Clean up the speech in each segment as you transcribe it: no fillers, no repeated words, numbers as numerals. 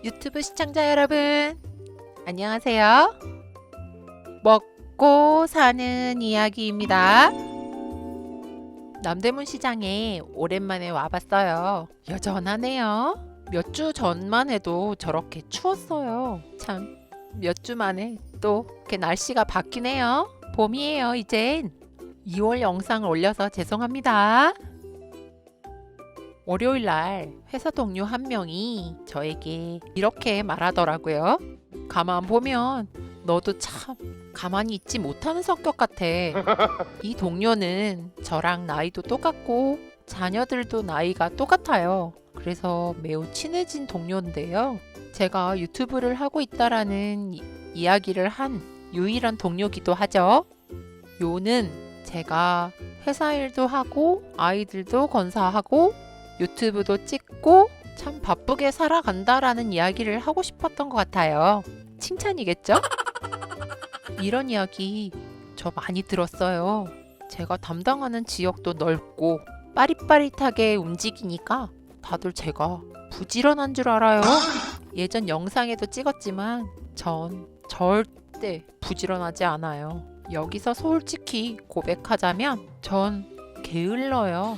유튜브 시청자 여러분, 안녕하세요. 먹고 사는 이야기입니다. 남대문 시장에 오랜만에 와봤어요. 여전하네요. 몇 주 전만 해도 저렇게 추웠어요. 참, 몇 주 만에 또 이렇게 날씨가 바뀌네요. 봄이에요, 이젠. 2월 영상을 올려서 죄송합니다. 월요일 날 회사 동료 한 명이 저에게 이렇게 말하더라고요. 가만 보면 너도 참 가만히 있지 못하는 성격 같아. 이 동료는 저랑 나이도 똑같고 자녀들도 나이가 똑같아요. 그래서 매우 친해진 동료인데요. 제가 유튜브를 하고 있다라는 이야기를 한 유일한 동료기도 하죠. 요는 제가 회사 일도 하고 아이들도 건사하고 유튜브도 찍고 참 바쁘게 살아간다라는 이야기를 하고 싶었던 것 같아요. 칭찬이겠죠? 이런 이야기 저 많이 들었어요. 제가 담당하는 지역도 넓고 빠릿빠릿하게 움직이니까 다들 제가 부지런한 줄 알아요. 예전 영상에도 찍었지만 전 절대 부지런하지 않아요. 여기서 솔직히 고백하자면 전 게을러요.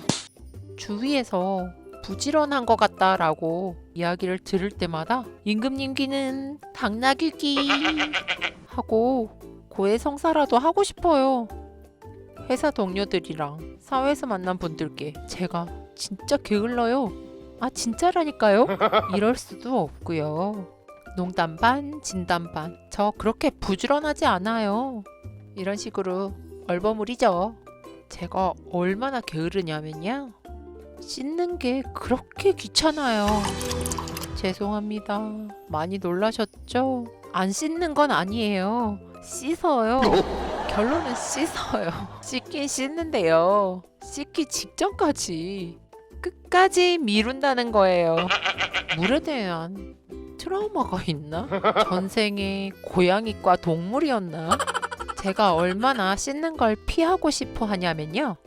주위에서 부지런한 것 같다라고 이야기를 들을 때마다 임금님기는 당나귀기 하고 고해성사라도 하고 싶어요. 회사 동료들이랑 사회에서 만난 분들께 제가 진짜 게을러요. 아 진짜라니까요? 이럴 수도 없고요. 농담 반 진담 반. 저 그렇게 부지런하지 않아요. 이런 식으로 얼버무리죠. 제가 얼마나 게으르냐면요. 씻는 게 그렇게 귀찮아요. 죄송합니다. 많이 놀라셨죠? 안 씻는 건 아니에요. 씻어요. 결론은 씻어요. 씻긴 씻는데요. 씻기 직전까지 끝까지 미룬다는 거예요. 물에 대한 트라우마가 있나? 전생에 고양이과 동물이었나? 제가 얼마나 씻는 걸 피하고 싶어 하냐면요.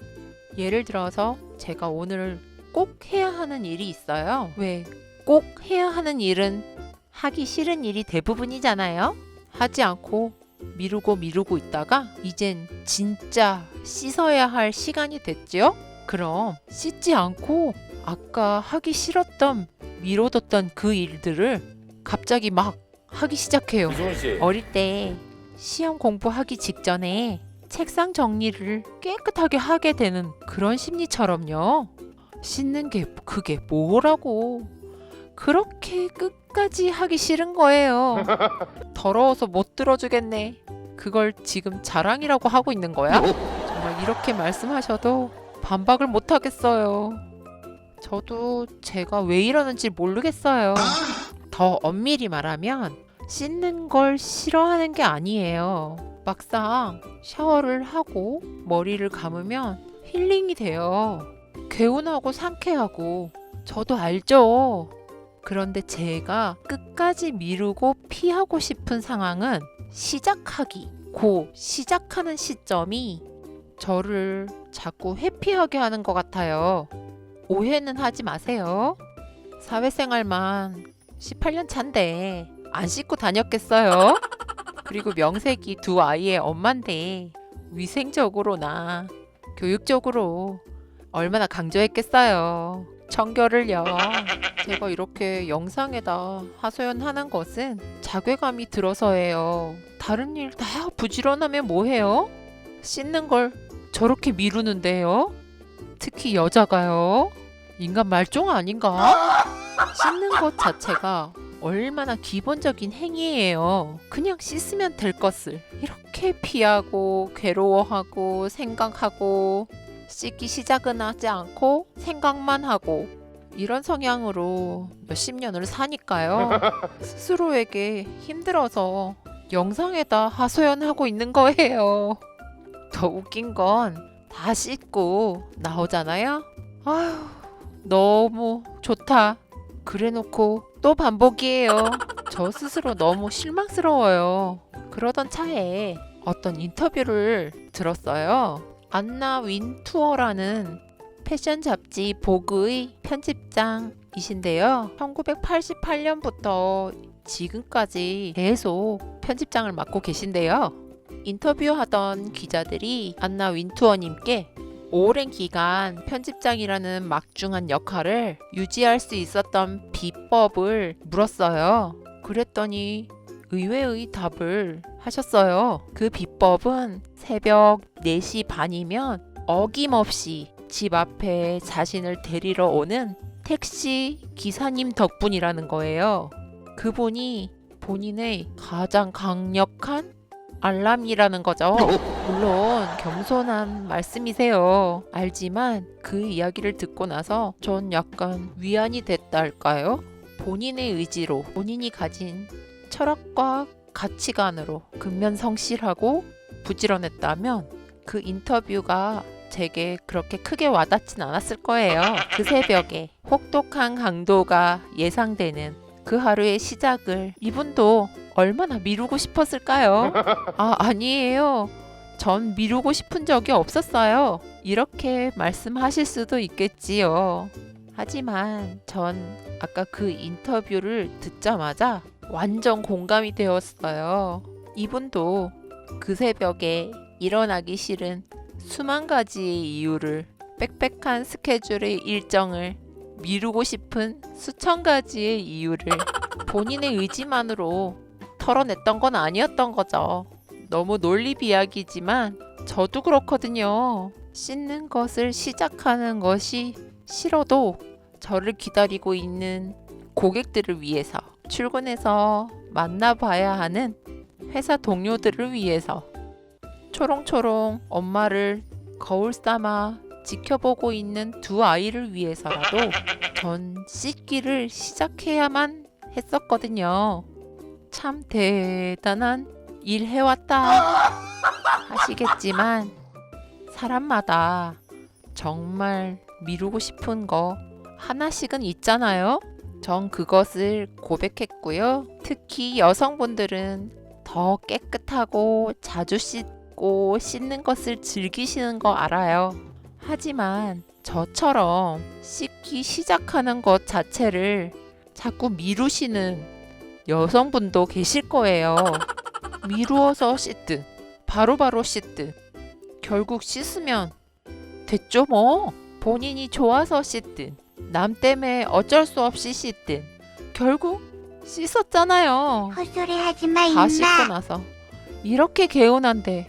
예를 들어서 제가 오늘 꼭 해야 하는 일이 있어요. 왜? 꼭 해야 하는 일은 하기 싫은 일이 대부분이잖아요. 하지 않고 미루고 있다가 이젠 진짜 씻어야 할 시간이 됐죠? 그럼 씻지 않고 아까 하기 싫었던 미뤄뒀던 그 일들을 갑자기 막 하기 시작해요. 어릴 때 시험 공부하기 직전에 책상 정리를 깨끗하게 하게 되는 그런 심리처럼요. 씻는 게 그게 뭐라고 그렇게 끝까지 하기 싫은 거예요. 더러워서 못 들어주겠네. 그걸 지금 자랑이라고 하고 있는 거야? 정말 이렇게 말씀하셔도 반박을 못 하겠어요. 저도 제가 왜 이러는지 모르겠어요. 더 엄밀히 말하면 씻는 걸 싫어하는 게 아니에요. 막상 샤워를 하고 머리를 감으면 힐링이 돼요. 개운하고 상쾌하고 저도 알죠. 그런데 제가 끝까지 미루고 피하고 싶은 상황은 시작하기, 시작하는 시점이 저를 자꾸 회피하게 하는 것 같아요. 오해는 하지 마세요. 사회생활만 18년 차인데 안 씻고 다녔겠어요? 그리고 명색이 두 아이의 엄마인데 위생적으로나 교육적으로 얼마나 강조했겠어요. 청결을요. 제가 이렇게 영상에다 하소연하는 것은 자괴감이 들어서예요. 다른 일 다 부지런하면 뭐해요? 씻는 걸 저렇게 미루는데요. 특히 여자가요. 인간 말종 아닌가? 씻는 것 자체가 얼마나 기본적인 행위예요. 그냥 씻으면 될 것을 이렇게 피하고 괴로워하고 생각하고 씻기 시작은 하지 않고 생각만 하고 이런 성향으로 몇십 년을 사니까요. 스스로에게 힘들어서 영상에다 하소연하고 있는 거예요. 더 웃긴 건 다 씻고 나오잖아요. 아휴 너무 좋다. 그래놓고 또 반복이에요. 저 스스로 너무 실망스러워요. 그러던 차에 어떤 인터뷰를 들었어요. 안나 윈투어라는 패션 잡지 보그의 편집장 이신데요. 1988년부터 지금까지 계속 편집장을 맡고 계신데요. 인터뷰하던 기자들이 안나 윈투어님께 오랜 기간 편집장이라는 막중한 역할을 유지할 수 있었던 비법을 물었어요. 그랬더니 의외의 답을 하셨어요. 그 비법은 새벽 4시 반이면 어김없이 집 앞에 자신을 데리러 오는 택시 기사님 덕분이라는 거예요. 그분이 본인의 가장 강력한 알람이라는 거죠. 물론 겸손한 말씀이세요. 알지만 그 이야기를 듣고 나서 전 약간 위안이 됐다 할까요? 본인의 의지로 본인이 가진 철학과 가치관으로 근면성실하고 부지런했다면 그 인터뷰가 제게 그렇게 크게 와닿진 않았을 거예요. 그 새벽에 혹독한 강도가 예상되는 그 하루의 시작을 이분도 얼마나 미루고 싶었을까요? 아니에요. 전 미루고 싶은 적이 없었어요. 이렇게 말씀하실 수도 있겠지요. 하지만 전 아까 그 인터뷰를 듣자마자 완전 공감이 되었어요. 이분도 그 새벽에 일어나기 싫은 수만 가지의 이유를 빽빽한 스케줄의 일정을 미루고 싶은 수천 가지의 이유를 본인의 의지만으로 털어냈던 건 아니었던 거죠. 너무 논리비약이지만 저도 그렇거든요. 씻는 것을 시작하는 것이 싫어도 저를 기다리고 있는 고객들을 위해서, 출근해서 만나봐야 하는 회사 동료들을 위해서, 초롱초롱 엄마를 거울 삼아 지켜보고 있는 두 아이를 위해서라도 전 씻기를 시작해야만 했었거든요. 참 대단한 일 해왔다 하시겠지만 사람마다 정말 미루고 싶은 거 하나씩은 있잖아요. 전 그것을 고백했고요. 특히 여성분들은 더 깨끗하고 자주 씻고 씻는 것을 즐기시는 거 알아요. 하지만 저처럼 씻기 시작하는 것 자체를 자꾸 미루시는 여성분도 계실 거예요. 미루어서 씻든 바로바로 씻든 결국 씻으면 됐죠 뭐. 본인이 좋아서 씻든 남 때문에 어쩔 수 없이 씻든 결국 씻었잖아요. 헛소리 하지마 다 임마. 씻고 나서 이렇게 개운한데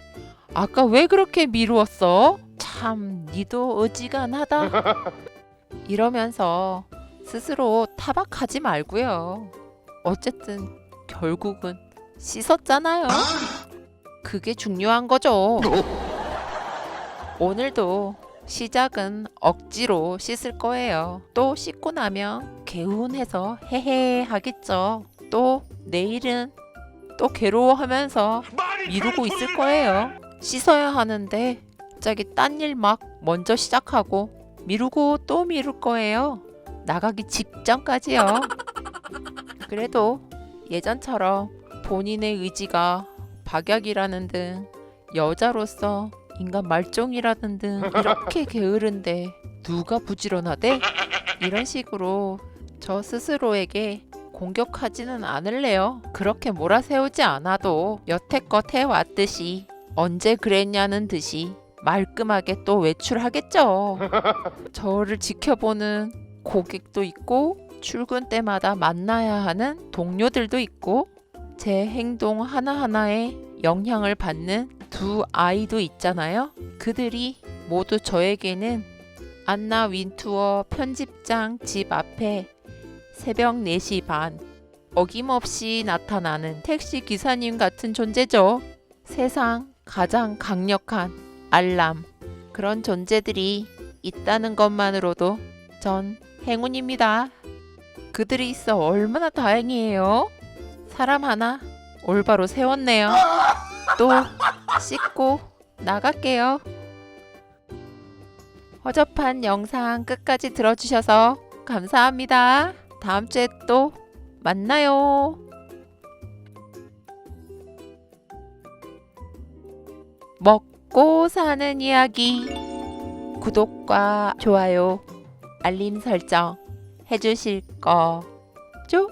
아까 왜 그렇게 미루었어? 참 니도 어지간하다. 이러면서 스스로 타박하지 말고요. 어쨌든 결국은 씻었잖아요. 그게 중요한 거죠. 오늘도 시작은 억지로 씻을 거예요. 또 씻고 나면 개운해서 헤헤 하겠죠. 또 내일은 또 괴로워하면서 미루고 있을 거예요. 씻어야 하는데 갑자기 딴 일 막 먼저 시작하고 미루고 또 미룰 거예요. 나가기 직전까지요. 그래도 예전처럼 본인의 의지가 박약이라는 등 여자로서 인간 말종이라는 등 이렇게 게으른데 누가 부지런하대? 이런 식으로 저 스스로에게 공격하지는 않을래요. 그렇게 몰아세우지 않아도 여태껏 해왔듯이 언제 그랬냐는 듯이 말끔하게 또 외출하겠죠. 저를 지켜보는 고객도 있고 출근 때마다 만나야 하는 동료들도 있고 제 행동 하나하나에 영향을 받는 두 아이도 있잖아요. 그들이 모두 저에게는 안나 윈투어 편집장 집 앞에 새벽 4시 반 어김없이 나타나는 택시 기사님 같은 존재죠. 세상 가장 강력한 알람. 그런 존재들이 있다는 것만으로도 전 행운입니다. 그들이 있어 얼마나 다행이에요. 사람 하나 올바로 세웠네요. 또 씻고 나갈게요. 허접한 영상 끝까지 들어주셔서 감사합니다. 다음 주에 또 만나요. 먹고 사는 이야기. 구독과 좋아요, 알림 설정 해주실 거죠?